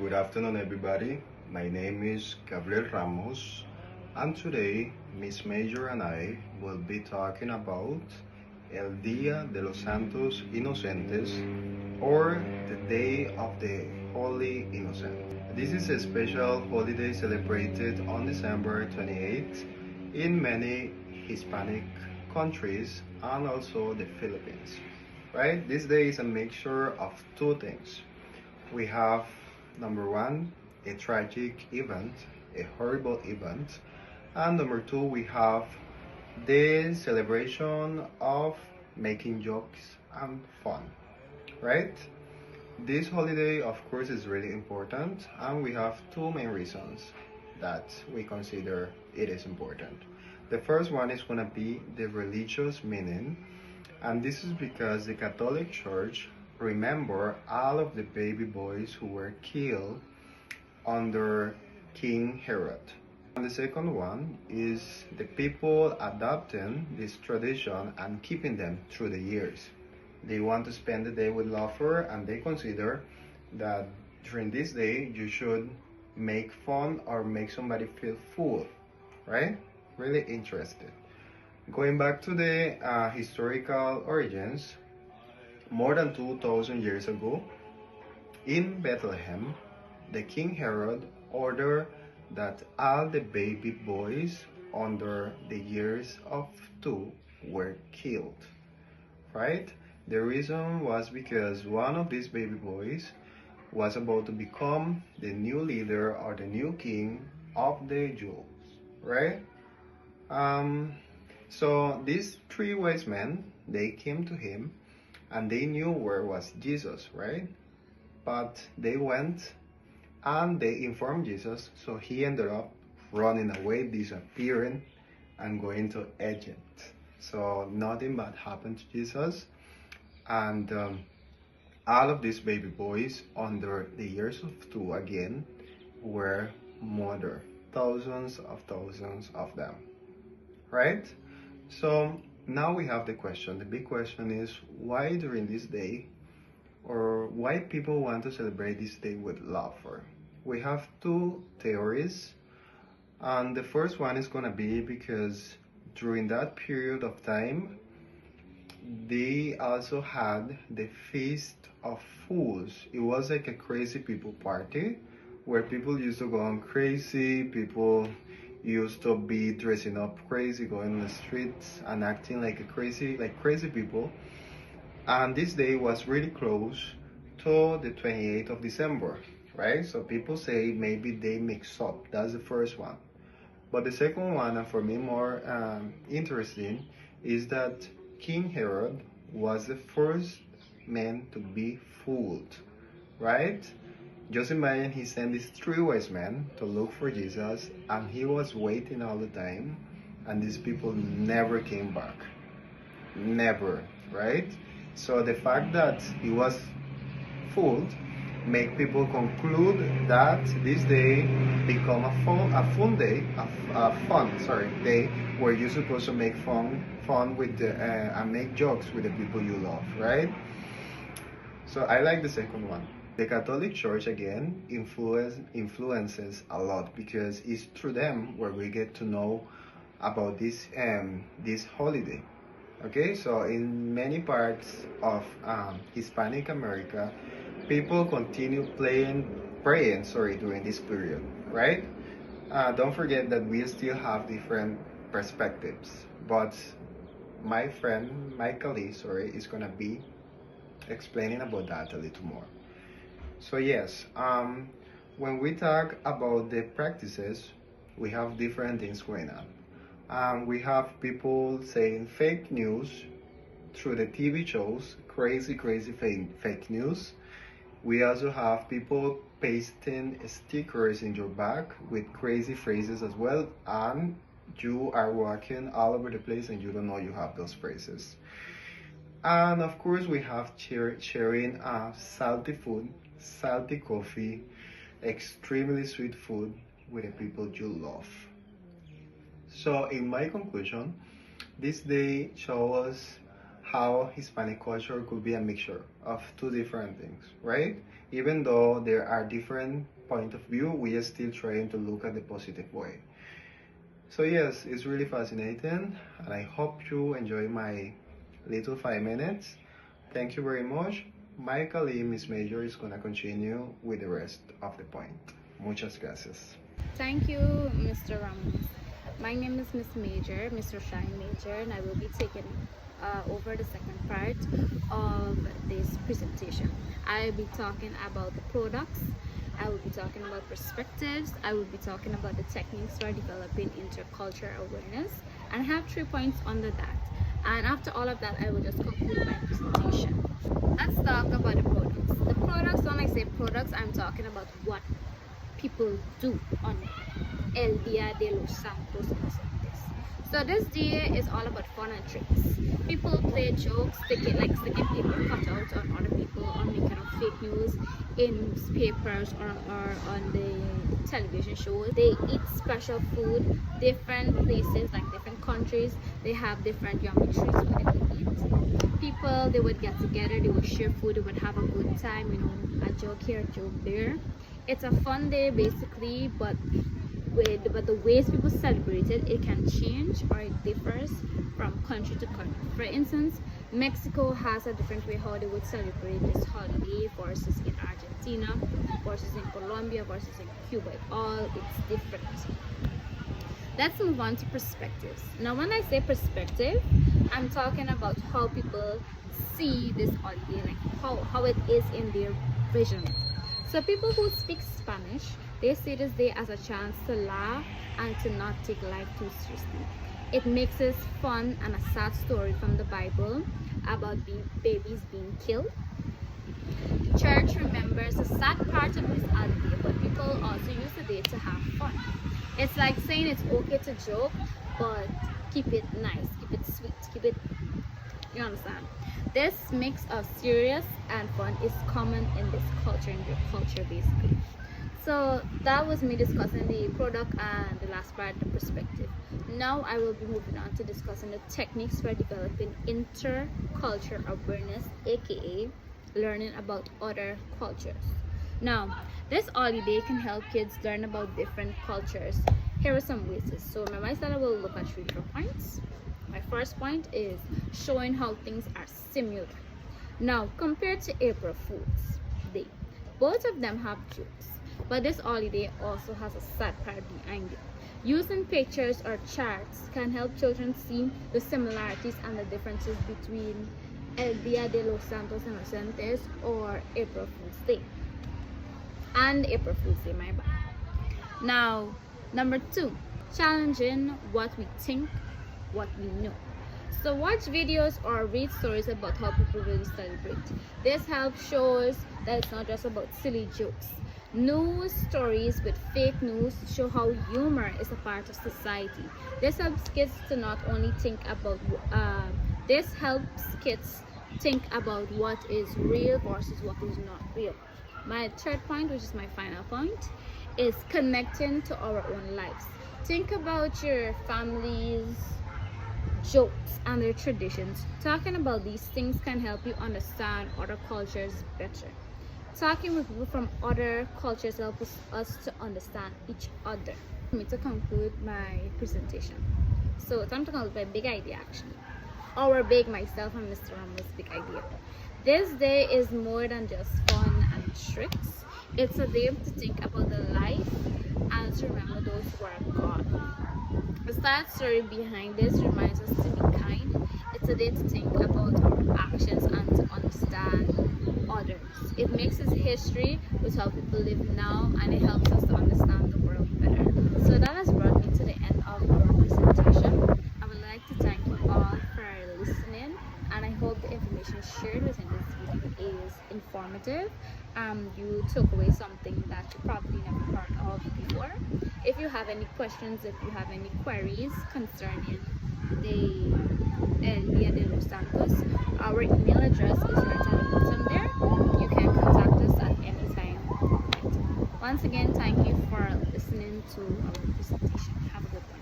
Good afternoon, everybody. My name is Gabriel Ramos, and today Miss Major and I will be talking about El Día de los Santos Inocentes, or the Day of the Holy Innocent. This is a special holiday celebrated on December 28th in many Hispanic countries and also the Philippines. Right? This day is a mixture of two things. We have number one, a tragic event, a horrible event, and number two, we have the celebration of making jokes and fun, right? This holiday, of course, is really important, and we have two main reasons that we consider it is important. The first one is going to be the religious meaning, and this is because the Catholic Church remember all of the baby boys who were killed under King Herod. And the second one is the people adopting this tradition and keeping them through the years. They want to spend the day with laughter, and they consider that during this day you should make fun or make somebody feel full, right? Really interested. Going back to the historical origins, more than 2,000 years ago, in Bethlehem, the King Herod ordered that all the baby boys under the years of 2 were killed, right? The reason was because one of these baby boys was about to become the new leader or the new king of the Jews, right? So these three wise men, they came to him and they knew where was Jesus, right? But they went and they informed Jesus, so he ended up running away, disappearing, and going to Egypt. So nothing bad happened to Jesus, and all of these baby boys under the years of 2 again were murdered, thousands of them, right? So now we have the question. The big question is, why during this day, or why people want to celebrate this day with laughter? We have two theories, and the first one is going to be because during that period of time, they also had the Feast of Fools. It was like a crazy people party where people used to go on crazy, people used to be dressing up crazy, going on the streets and acting like crazy people. And this day was really close to the 28th of December, right? So people say maybe they mix up. That's the first one. But the second one, and for me more interesting, is that King Herod was the first man to be fooled, right? Just imagine he sent these three wise men to look for Jesus, and he was waiting all the time, and these people never came back. Never, right? So the fact that he was fooled make people conclude that this day become a fun day where you're supposed to make fun with the and make jokes with the people you love, right? So I like the second one. The Catholic Church again influences a lot because it's through them where we get to know about this holiday. Okay, so in many parts of Hispanic America, people continue praying, during this period, right? Don't forget that we still have different perspectives, but my friend Michael is gonna be explaining about that a little more. So yes, when we talk about the practices, we have different things going on. We have people saying fake news through the TV shows, crazy fake news. We also have people pasting stickers in your back with crazy phrases as well, and you are walking all over the place and you don't know you have those phrases. And of course, we have sharing salty food, salty coffee, extremely sweet food with the people you love. So in my conclusion, this day shows us how Hispanic culture could be a mixture of two different things, right? Even though there are different point of view, we are still trying to look at the positive way. So yes, it's really fascinating, and I hope you enjoy my little 5 minutes. Thank you very much. Michael y Miss Major is gonna continue with the rest of the point. Muchas gracias. Thank you, Mr. Ramos. My name is Miss Major, Mr. Shine Major, and I will be taking over the second part of this presentation. I will be talking about the products, I will be talking about perspectives, I will be talking about the techniques for developing intercultural awareness, and I have 3 points under that. And after all of that, I will just conclude my presentation. Let's talk about the products. The products, when I say products, I'm talking about what people do on El Dia de los Santos Inocentes. So this day is all about fun and tricks. People play jokes, sticking paper cutouts on other people, or making up fake news in newspapers or on the television shows. They eat special food, different places, like different countries, they have different yummy treats for them to eat. People, they would get together, they would share food, they would have a good time, you know, a joke here, a joke there. It's a fun day basically, but the ways people celebrate it, it can change or it differs from country to country. For instance, Mexico has a different way how they would celebrate this holiday versus in Argentina, versus in Colombia, versus in Cuba. It's different. Let's move on to perspectives. Now when I say perspective, I'm talking about how people see this holiday, like how it is in their vision. So people who speak Spanish, they see this day as a chance to laugh and to not take life too seriously. It makes it fun and a sad story from the Bible about babies being killed. Church remembers the sad part of this holiday, but people also use the day to have fun. It's like saying it's okay to joke, but keep it nice, keep it sweet, keep it, you understand? This mix of serious and fun is common in this culture, in your culture basically. So that was me discussing the product and the last part, the perspective. Now I will be moving on to discussing the techniques for developing intercultural awareness, aka learning about other cultures. Now, this holiday can help kids learn about different cultures. Here are some ways. So my style, I will look at 3 different points. My first point is showing how things are similar. Now, compared to April Fool's Day, both of them have jokes, but this holiday also has a sad part behind it. Using pictures or charts can help children see the similarities and the differences between El Dia de los Santos Inocentes or April Fool's Day. And April Fool's Day, my bad. Now, number 2, challenging what we think, what we know. So watch videos or read stories about how people really celebrate. This helps shows that it's not just about silly jokes. News stories with fake news show how humor is a part of society. This helps kids to not only think about what is real versus what is not real. My third point, which is my final point, is connecting to our own lives. Think about your family's jokes and their traditions. Talking about these things can help you understand other cultures better. Talking with people from other cultures helps us to understand each other. For me to conclude my presentation. So time to conclude my big idea actually. Myself and Mr. Ramos' big idea. This day is more than just fun and tricks. It's a day to think about the life and to remember those who are gone. The sad story behind this reminds us to be kind. It's a day to think about our actions and to understand others. It mixes history with how people live now, and it helps us to understand the world better. So that has brought me to the end of our presentation. I would like to thank you all for listening, and I hope the information shared within this video is informative. You took away something that you probably never heard of before. If you have any questions, if you have any queries concerning the El Dia de los Santos, our email address is right at the bottom there. You can contact us at any time. Once again, thank you for listening to our presentation. Have a good one.